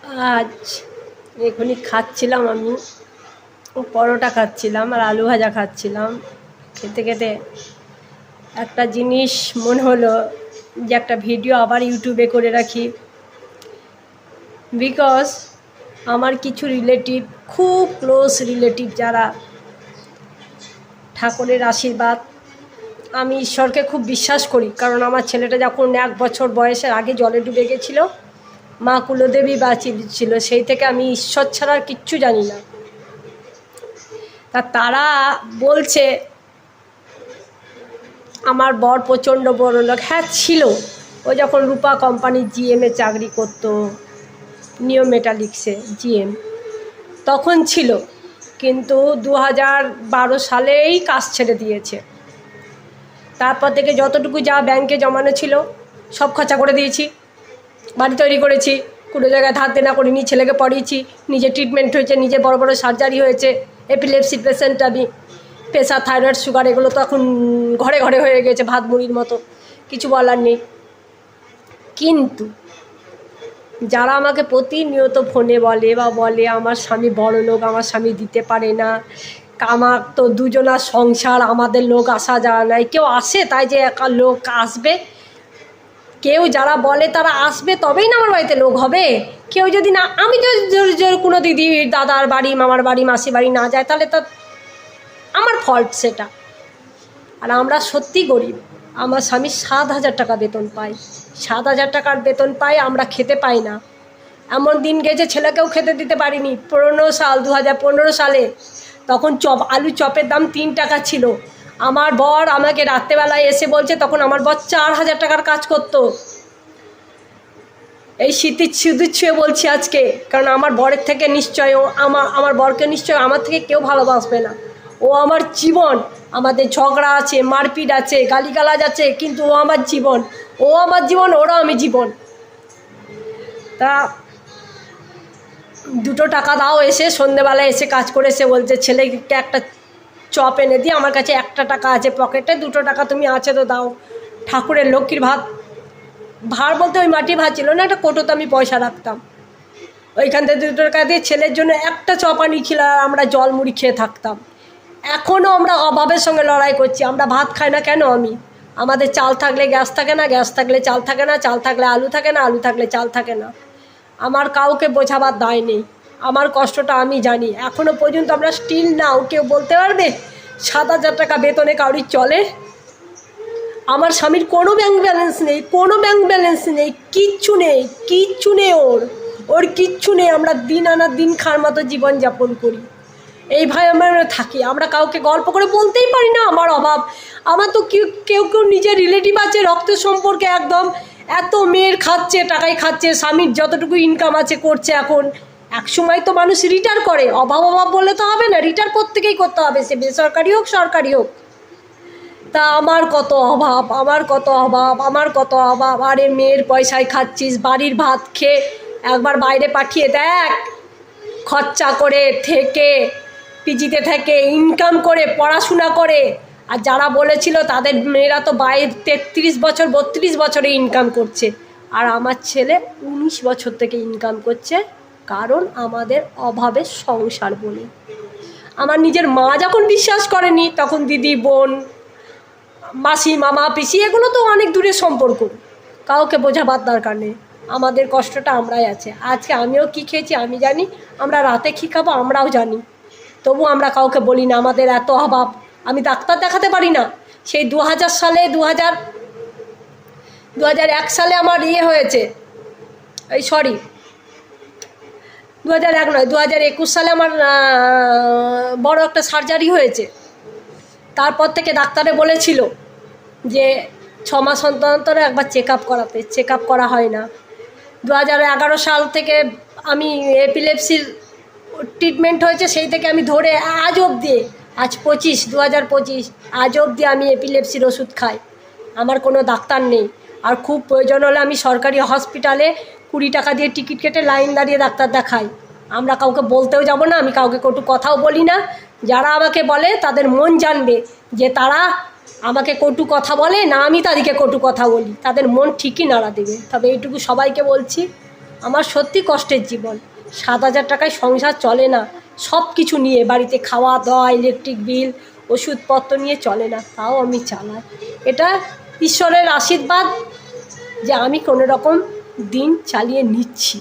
আজ এখনই খাচ্ছিলাম আমি পরোটা খাচ্ছিলাম আর আলু ভাজা খাচ্ছিলাম। খেতে খেতে একটা জিনিস মনে হলো যে একটা ভিডিও আবার ইউটিউবে করে রাখি, বিকজ আমার কিছু রিলেটিভ, খুব ক্লোজ রিলেটিভ, যারা ঠাকুরের আশীর্বাদ, আমি ঈশ্বরকে খুব বিশ্বাস করি, কারণ আমার ছেলেটা যখন 1 বছর বয়সের আগে জলে ডুবে গেছিলো, মা কুলদেবী বাঁচিয়েছিল, সেই থেকে আমি ঈশ্বর ছাড়া আর কিচ্ছু জানি না। তারা বলছে আমার বর প্রচণ্ড বড়লোক। হ্যাঁ ছিল, ও যখন রূপা কোম্পানির জিএমে চাকরি করতো, নিও মেটালিক্সে জিএম, তখন ছিল, কিন্তু 2012 সালেই কাজ ছেড়ে দিয়েছে। তারপর থেকে যতটুকু যা ব্যাংকে জমানো ছিল সব খরচা করে দিয়েছি, বাড়ি তৈরি করেছি, কোনো জায়গায় ধার দেনা করিনি, ছেলেকে পড়িয়েছি, নিজে ট্রিটমেন্ট হয়েছে, নিজে বড় বড় সার্জারি হয়েছে। এপিলেপসি পেশেন্ট আমি, প্রেশার, থাইরয়েড, সুগার, এগুলো তো এখন ঘরে ঘরে হয়ে গেছে, ভাত মুড়ির মতো, কিছু বলার নেই। কিন্তু যারা আমাকে প্রতিনিয়ত ফোনে বলে আমার স্বামী বড়লোক, আমার স্বামী দিতে পারে না, আমার তো দুজনার সংসার, আমাদের লোক আসা যাওয়া নাই, কেউ আসে তাই যে একা লোক আসবে? কেউ যারা বলে তারা আসবে তবেই না আমার বাড়িতে লোক হবে। কেউ যদি না, আমি যদি কোনো দিদি, দাদার বাড়ি, মামার বাড়ি, মাসি বাড়ি না যায়, তাহলে তো আমার ফল্ট সেটা। আর আমরা সত্যি গরিব। আমার স্বামী 7,000 টাকা বেতন পায়, 7,000 টাকার বেতন পায়, আমরা খেতে পাই না। এমন দিন গেছে ছেলেকেও খেতে দিতে পারিনি। 2015 সালে তখন আলু চপের দাম 3 টাকা ছিল। আমার বর আমাকে রাত্রেবেলায় এসে বলছে, তখন আমার বর 4,000 টাকার কাজ করতো। এই স্মৃতির সিঁদুর ছুঁয়ে বলছি আজকে, কারণ আমার বরের থেকে নিশ্চয় আমার বরকে নিশ্চয় আমার থেকে কেউ ভালোবাসবে না। ও আমার জীবন। আমাদের ঝগড়া আছে, মারপিট আছে, গালিগালাজ আছে, কিন্তু ও আমার জীবন। ও আমার জীবন, ওরা আমি জীবন। তা 2 টাকা দাও, এসে সন্ধেবেলায় এসে কাজ করে এসে বলছে ছেলেকে একটা চপ এনে দিই, আমার কাছে 1 টাকা আছে পকেটে, 2 টাকা তুমি আছে তো দাও। ঠাকুরের লক্ষ্মীর ভাত, ভাড় বলতে ওই মাটি ভাত ছিল না, একটা কোটোতে আমি পয়সা রাখতাম, ওইখান থেকে 2 টাকা দিয়ে ছেলের জন্য একটা চপ আনিয়েছিল, আর আমরা জল মুড়ি খেয়ে থাকতাম। এখনও আমরা অভাবের সঙ্গে লড়াই করছি। আমরা ভাত খাই না কেন? আমাদের চাল থাকলে গ্যাস থাকে না, গ্যাস থাকলে চাল থাকে না, চাল থাকলে আলু থাকে না, আলু থাকলে চাল থাকে না। আমার কাউকে বোঝাবার দায় নেই, আমার কষ্টটা আমি জানি। এখনও পর্যন্ত আমরা স্টিল নাও, কেউ বলতে পারবে 7,000 টাকা বেতনে কাউরির চলে? আমার স্বামীর কোনো ব্যাংক ব্যালেন্স নেই, কোনো ব্যাংক ব্যালেন্স নেই, কিচ্ছু নেই, কিচ্ছু নেই, ওর কিচ্ছু নেই। আমরা দিন আনা দিন খাওয়ার মতো জীবনযাপন করি, এইভাবে আমরা থাকি। আমরা কাউকে গল্প করে বলতেই পারি না আমার অভাব। আমার তো কেউ কেউ নিজের রিলেটিভ আছে, রক্ত সম্পর্কে একদম, এত মেয়ের খাচ্ছে, টাকায় খাচ্ছে, স্বামীর যতটুকু ইনকাম আছে করছে। এখন এক সময় তো মানুষ রিটায়ার করে, অভাব বললে তো হবে না, রিটায়ার প্রত্যেকেই করতে হবে, সে বেসরকারি হোক সরকারি হোক। তা আমার কত অভাব, আমার কত অভাব, আমার কত অভাব। আরে মেয়ের পয়সায় খাচ্ছিস, বাড়ির ভাত খেয়ে একবার বাইরে পাঠিয়ে দেখ, খরচা করে থেকে, পিজিতে থেকে ইনকাম করে, পড়াশোনা করে। আর যারা বলেছিল তাদের মেয়েরা তো 33 বছর 32 বছরে ইনকাম করছে, আর আমার ছেলে 19 বছর থেকে ইনকাম করছে। কারণ আমাদের অভাবের সংসার বলে। আমার নিজের মা যখন বিশ্বাস করেনি, তখন দিদি, বোন, মাসি, মামা, পিসি, এগুলো তো অনেক দূরের সম্পর্ক, কাউকে বোঝাবার দরকার নেই। আমাদের কষ্টটা আমরাই আছে। আজকে আমিও কী খেয়েছি আমি জানি, আমরা রাতে কী খাবো আমরাও জানি, তবু আমরা কাউকে বলি না আমাদের এত অভাব। আমি ডাক্তার দেখাতে পারি না। সেই 2000 সালে 2001 সালে আমার হয়েছে, 2001 নয়, 2021 সালে আমার বড় একটা সার্জারি হয়েছে। তারপর থেকে ডাক্তারে বলেছিল যে 6 মাস অন্তর একবার চেক আপ করাতে, চেক আপ করা হয় না। 2011 সাল থেকে আমি এপিলেপসির ট্রিটমেন্ট হয়েছে, সেই থেকে আমি ধরে আজ অবধি, আজ 2025, আজ অবধি আমি এপিলেপসির ওষুধ খাই। আমার কোনো ডাক্তার নেই। আর খুব প্রয়োজন হলে আমি সরকারি হসপিটালে 20 টাকা দিয়ে টিকিট কেটে লাইন দাঁড়িয়ে ডাক্তার দেখাই। আমরা কাউকে বলতেও যাব না, আমি কাউকে কটু কথাও বলি না। যারা আমাকে বলে তাদের মন জানবে যে তারা আমাকে কটু কথা বলে না, আমি তাদেরকে কটু কথা বলি, তাদের মন ঠিকই নাড়া দেবে। তবে এইটুকু সবাইকে বলছি, আমার সত্যি কষ্টের জীবন। 7,000 টাকায় সংসার চলে না, সব কিছু নিয়ে বাড়িতে খাওয়া দাওয়া, ইলেকট্রিক বিল, ওষুধপত্র নিয়ে চলে না, তাও আমি চালাই। এটা ঈশ্বরের আশীর্বাদ যে আমি কোনো রকম দিন চালিয়ে নিচ্ছি।